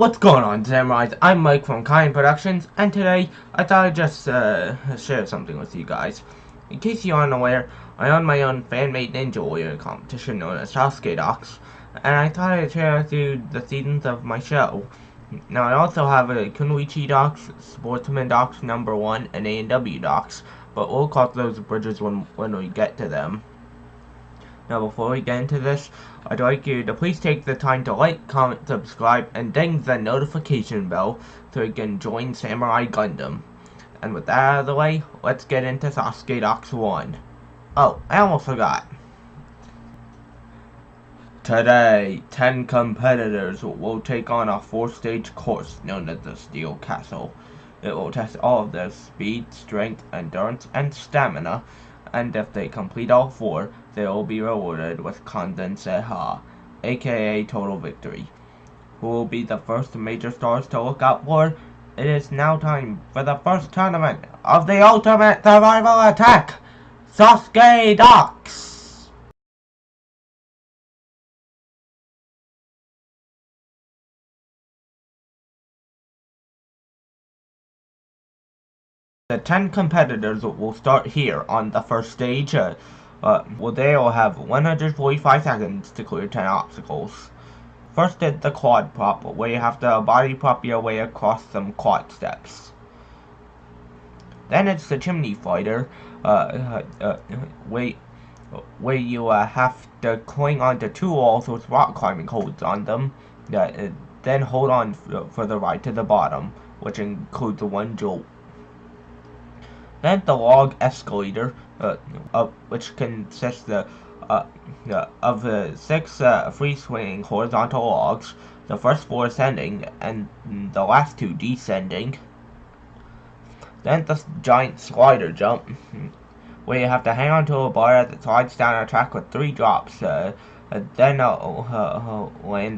What's going on, Samurais? I'm Mike from KIAN Productions, and today I thought I'd just share something with you guys. In case you aren't aware, I own my own fan-made Ninja Warrior competition known as SASUKE Docs, and I thought I'd share with you the seasons of my show. Now, I also have a Kunoichi Docs, Sportsman Docs number 1, and A&W Docs, but we'll cross those bridges when we get to them. Now, before we get into this, I'd like you to please take the time to like, comment, subscribe, and ding the notification bell so you can join Samurai Gundam. And with that out of the way, let's get into SASUKE Docs 1. Oh, I almost forgot. Today, 10 competitors will take on a 4-stage course known as the Steel Castle. It will test all of their speed, strength, endurance, and stamina, and if they complete all 4, they will be rewarded with Kanzenseiha, aka Total Victory. Who will be the first major stars to look out for? It is now time for the first tournament of the Ultimate Survival Attack, SASUKE Docs! The 10 competitors will start here on the first stage. They will have 145 seconds to clear 10 obstacles. First is the quad prop, where you have to body prop your way across some quad steps. Then it's the Chimney Fighter, where you have to cling onto 2 walls with rock climbing holds on them, then hold on for the ride to the bottom, which includes 1 jolt. Then the log escalator, which consists of 6 free-swinging horizontal logs, the first 4 ascending and the last 2 descending. Then the giant slider jump, where you have to hang onto a bar that slides down a track with 3 drops, then land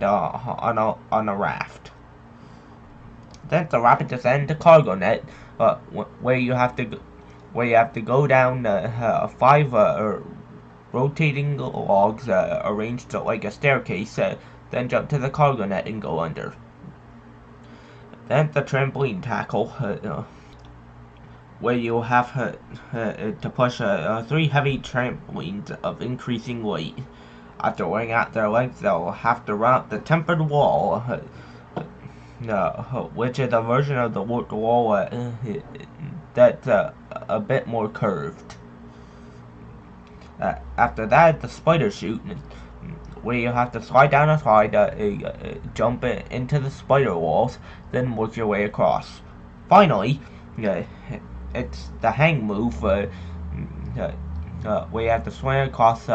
on a raft. Then the rapid descent to cargo net, where you have to go down 5 rotating logs arranged like a staircase, then jump to the cargo net and go under. Then the trampoline tackle, where you have to push 3 heavy trampolines of increasing weight. After wearing out their legs, they'll have to run up the tempered wall, which is a version of the warped wall that's a bit more curved. After that, the spider chute, where you have to slide down a slide, jump into the spider walls, then work your way across. Finally, it's the hang move, where you have to swing across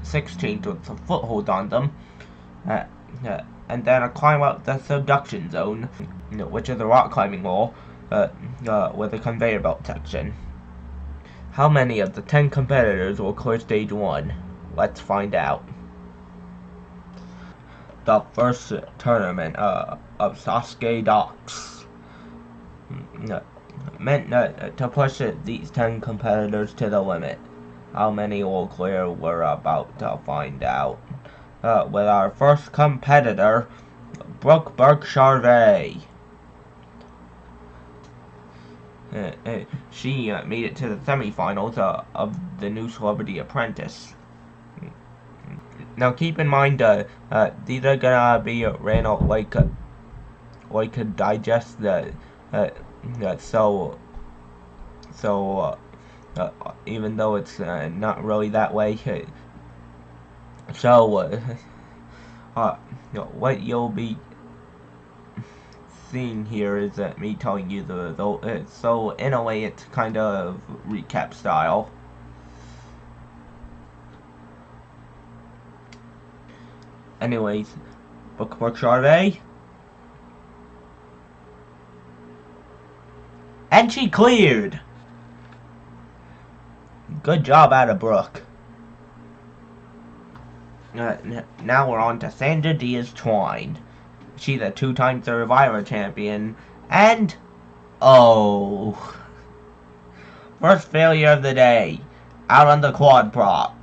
6 chains with a foothold on them, and then climb up the Subduction Zone, which is a rock climbing wall, with a conveyor belt section. How many of the 10 competitors will clear stage 1? Let's find out. The first tournament of SASUKE Docs, meant to push these 10 competitors to the limit. How many will clear? We're about to find out. With our first competitor, Brooke Burke-Charvet. She made it to the semifinals of the new Celebrity Apprentice. Now keep in mind, these are gonna be ran out like a digest, so even though it's not really that way, so what you'll be seeing here is me telling you the result. So in a way, it's kind of recap style. Anyways, Brooke Burke-Charvet, and she cleared. Good job out of Brooke. Now we're on to Sandra Diaz-Twine. She's a 2-time Survivor champion, and oh, first failure of the day, out on the quad prop.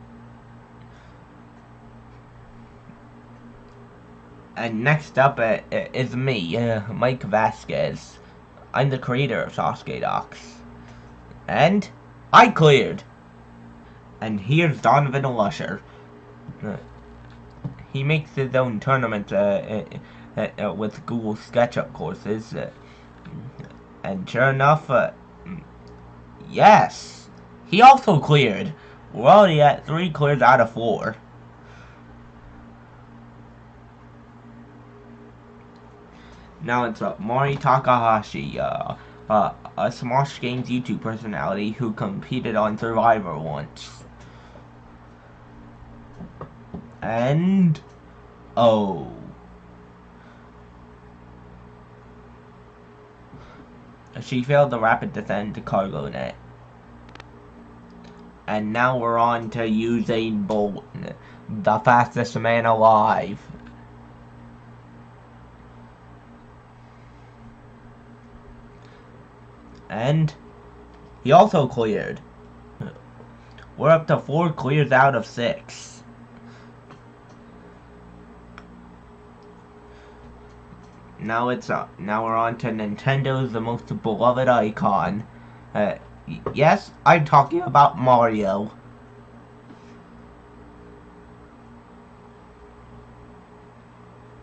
And next up is me, Mike Vasquez. I'm the creator of SASUKE Docs. And I cleared. And here's Donovan Lusher. He makes his own tournament with Google SketchUp courses. And sure enough, yes, he also cleared. We're already at 3 clears out of 4. Now it's Mori Takahashi, a Smosh Games YouTube personality who competed on Survivor once. And oh, she failed the rapid descent to cargo net. And now we're on to Usain Bolt, the fastest man alive. And he also cleared. We're up to 4 clears out of 6. Now we're on to Nintendo's the most beloved icon. Yes, I'm talking about Mario.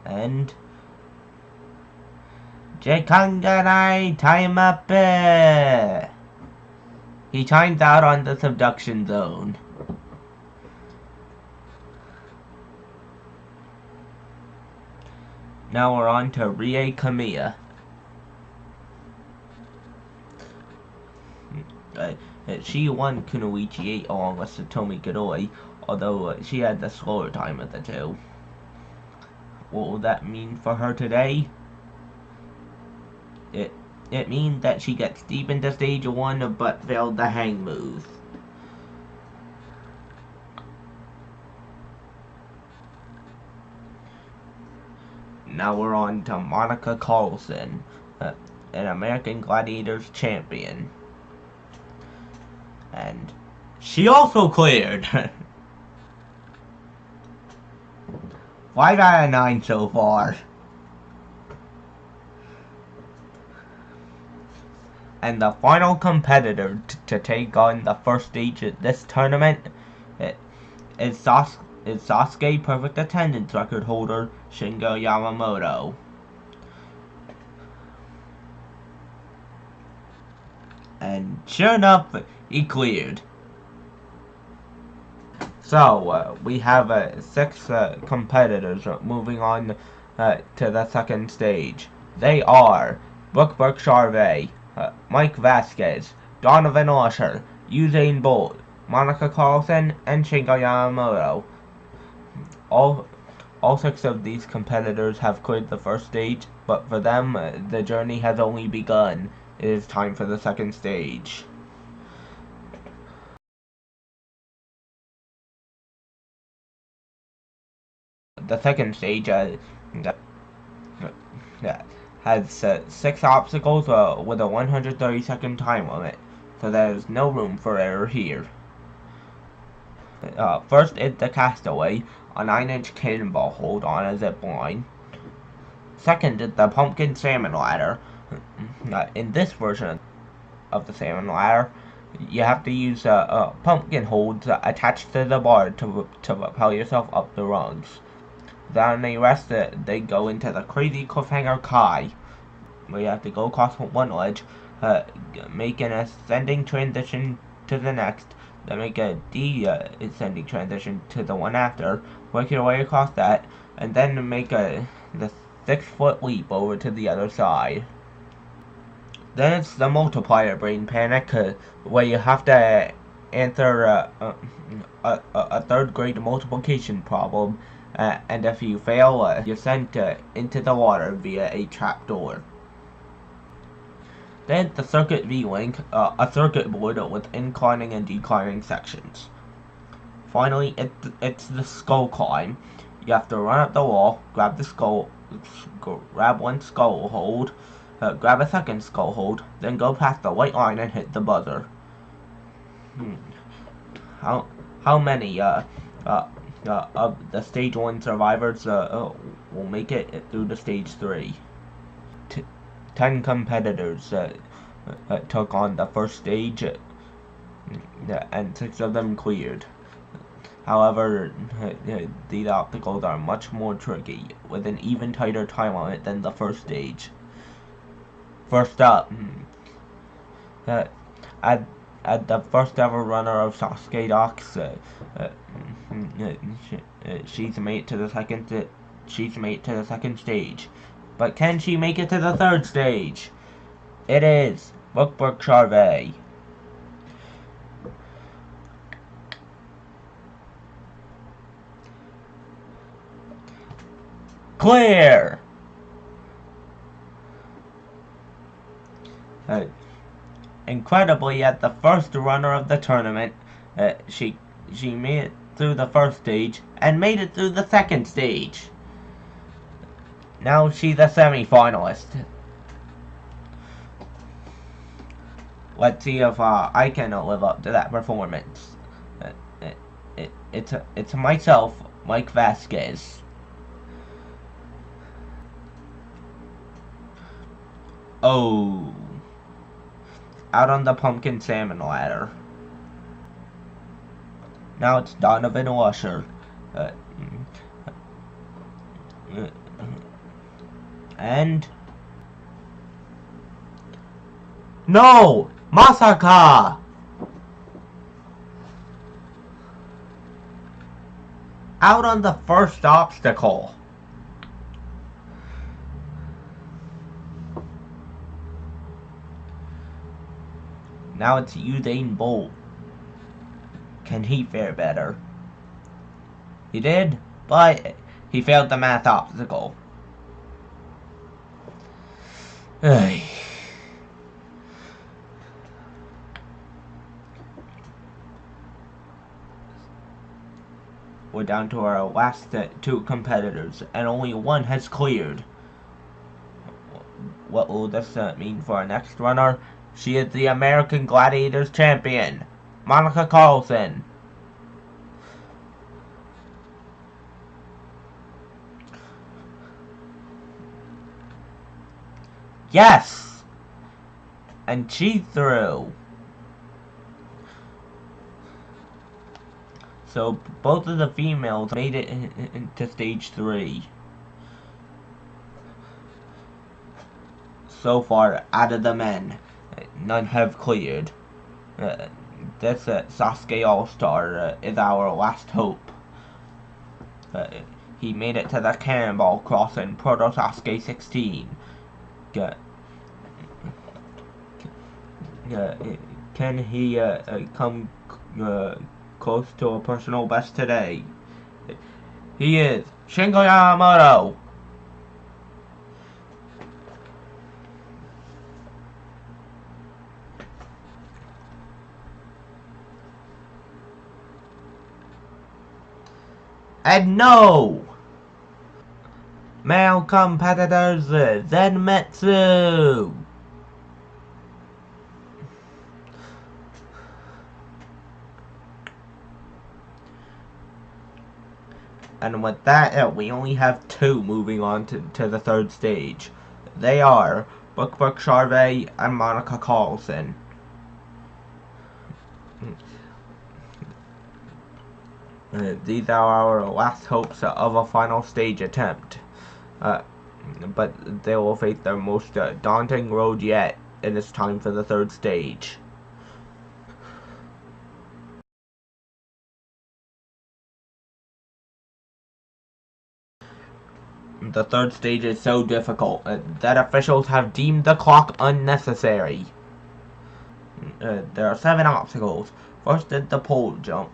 And Jekanganai time up. He times out on the Subduction Zone. Now we're on to Rie Komiya. She won Kunoichi 8 along with Satomi Godoi, although she had the slower time of the two. What will that mean for her today? It means that she gets deep into stage 1 but failed the hang move. Now we're on to Monica Carlson, an American Gladiators champion. And she also cleared. 5 out of 9 so far. And the final competitor to take on the first stage of this tournament is Sasuke perfect attendance record holder Shingo Yamamoto. And sure enough, he cleared. So we have 6 competitors moving on to the second stage. They are Brooke Burke-Charvet, Mike Vasquez, Donovan Lusher, Usain Bolt, Monica Carlson, and Shingo Yamamoto. All 6 of these competitors have cleared the first stage, but for them, the journey has only begun. It is time for the second stage. The second stage has 6 obstacles with a 130-second time limit, so there is no room for error here. First is the Castaway, a 9-inch cannonball hold on a zip line. Second is the Pumpkin Salmon Ladder. In this version of the Salmon Ladder, you have to use pumpkin holds attached to the bar to propel yourself up the rungs. Then the rest they go into the crazy Cliffhanger Kai, where you have to go across one ledge, make an ascending transition to the next, then make a descending transition to the one after, work your way across that, and then make the 6-foot leap over to the other side. Then it's the Multiplier brain panic, where you have to answer a 3rd grade multiplication problem, and if you fail, you're sent into the water via a trapdoor. Then the Circuit V-Link, a circuit board with inclining and declining sections. Finally, it's the Skull Climb. You have to run up the wall, grab one skull hold, grab a second skull hold, then go past the white line and hit the buzzer. How many of the Stage 1 survivors will make it through the Stage 3. 10 competitors took on the first stage, and 6 of them cleared. However, these obstacles are much more tricky, with an even tighter time limit than the first stage. First up, at the first ever runner of SASUKE Docs, she's made it to the second stage. But can she make it to the third stage? It is Brooke Burke-Charvet. Clear! Incredibly, at the first runner of the tournament, she made it through the first stage and made it through the second stage. Now she's a semi-finalist. Let's see if I can live up to that performance. It's myself, Mike Vasquez. Oh, out on the pumpkin salmon ladder. Now it's Donovan Usher. And no, Masaka. Out on the first obstacle. Now it's Usain Bolt. Can he fare better? He did, but he failed the math obstacle. We're down to our last 2 competitors, and only one has cleared. What will this mean for our next runner? She is the American Gladiators champion, Monica Carlson. Yes! And she's through. So both of the females made it into stage 3. So far, out of the men, none have cleared. This SASUKE All-Star is our last hope. He made it to the cannonball cross in Proto SASUKE 16. Can he come close to a personal best today? He is Shingo Yamamoto. And no! Male competitors, Zenmetsu! And with that, we only have 2 moving on to the third stage. They are Brooke Burke-Charvet and Monica Carlson. These are our last hopes of a final stage attempt. But they will face their most daunting road yet. It is time for the third stage. The third stage is so difficult that officials have deemed the clock unnecessary. There are 7 obstacles. First is the pole jump,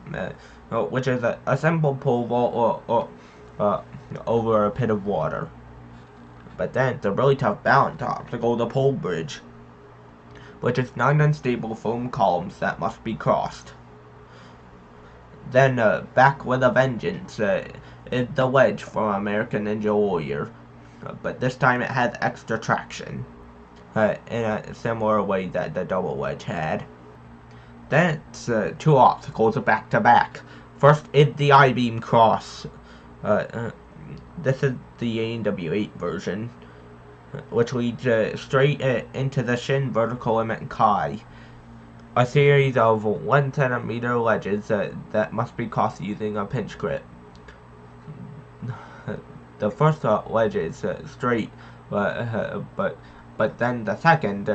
which is a simple pole vault over a pit of water. But then it's a really tough balance obstacle, the pole bridge, which is 9 unstable foam columns that must be crossed. Then back with a vengeance is the Wedge from American Ninja Warrior, but this time it has extra traction in a similar way that the double Wedge had. Then it's 2 obstacles back to back. First is the I-beam cross. This is the AW8 version, which leads straight into the Shin-Vertical Kai, a series of 1 centimeter ledges that must be crossed using a pinch grip. The first ledge is straight, but then the second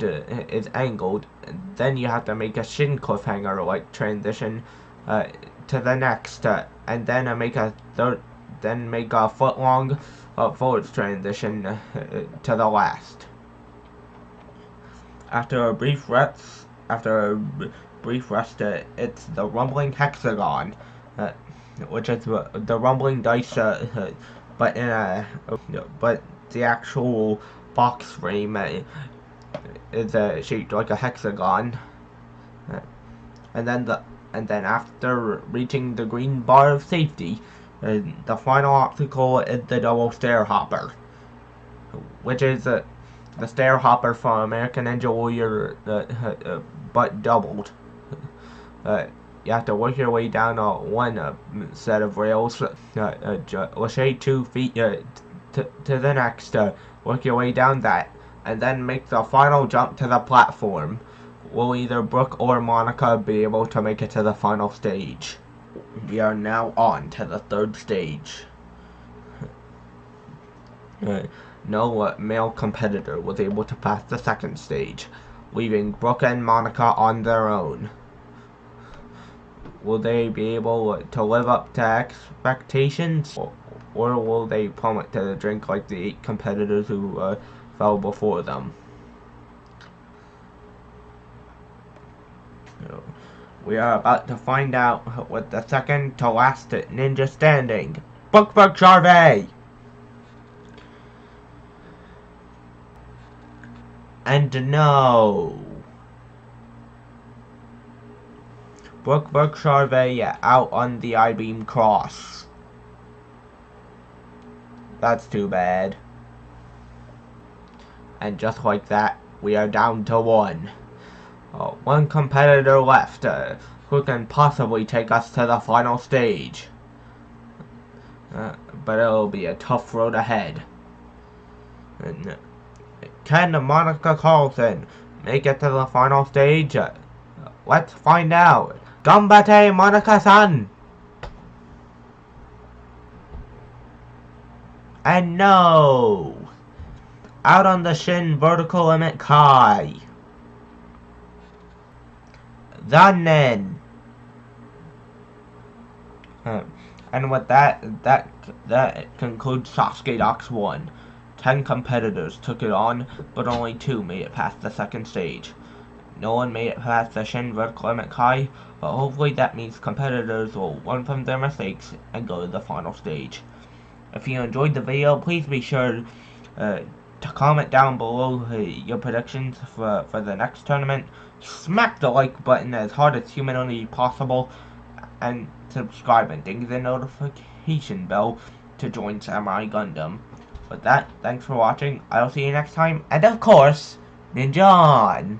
is angled. Then you have to make a shin cliffhanger like transition to the next, and then make a foot long forward transition to the last. After a brief rest, it's the rumbling hexagon, which is the rumbling dice, but the actual box frame is shaped like a hexagon, and then after reaching the green bar of safety, the final obstacle is the double stair hopper, which is the stair hopper from American Ninja Warrior, but doubled. You have to work your way down one set of rails, lachey 2 feet to the next, work your way down that, and then make the final jump to the platform. Will either Brooke or Monica be able to make it to the final stage? We are now on to the third stage. No male competitor was able to pass the second stage, leaving Brooke and Monica on their own. Will they be able to live up to expectations, or will they plummet to the drink like the 8 competitors who fell before them? We are about to find out with the second to last ninja standing, Brooke Burke-Charvet. And no, Brooke Burke-Charvet out on the I-beam cross. That's too bad. And just like that, we are down to one. One competitor left, who can possibly take us to the final stage. But it'll be a tough road ahead. Can Monica Carlson make it to the final stage? Let's find out. Gambate, Monica-san! And no! Out on the Shin-Vertical Kai. Zannen! And with that concludes SASUKE Docs 1. 10 competitors took it on, but only 2 made it past the second stage. No one made it past the Shin-Vertical Kai, but hopefully that means competitors will learn from their mistakes and go to the final stage. If you enjoyed the video, please be sure to comment down below your predictions for the next tournament. Smack the like button as hard as humanly possible, and subscribe and ding the notification bell to join Samurai Gundam. With that, thanks for watching. I'll see you next time, and of course, Ninja on!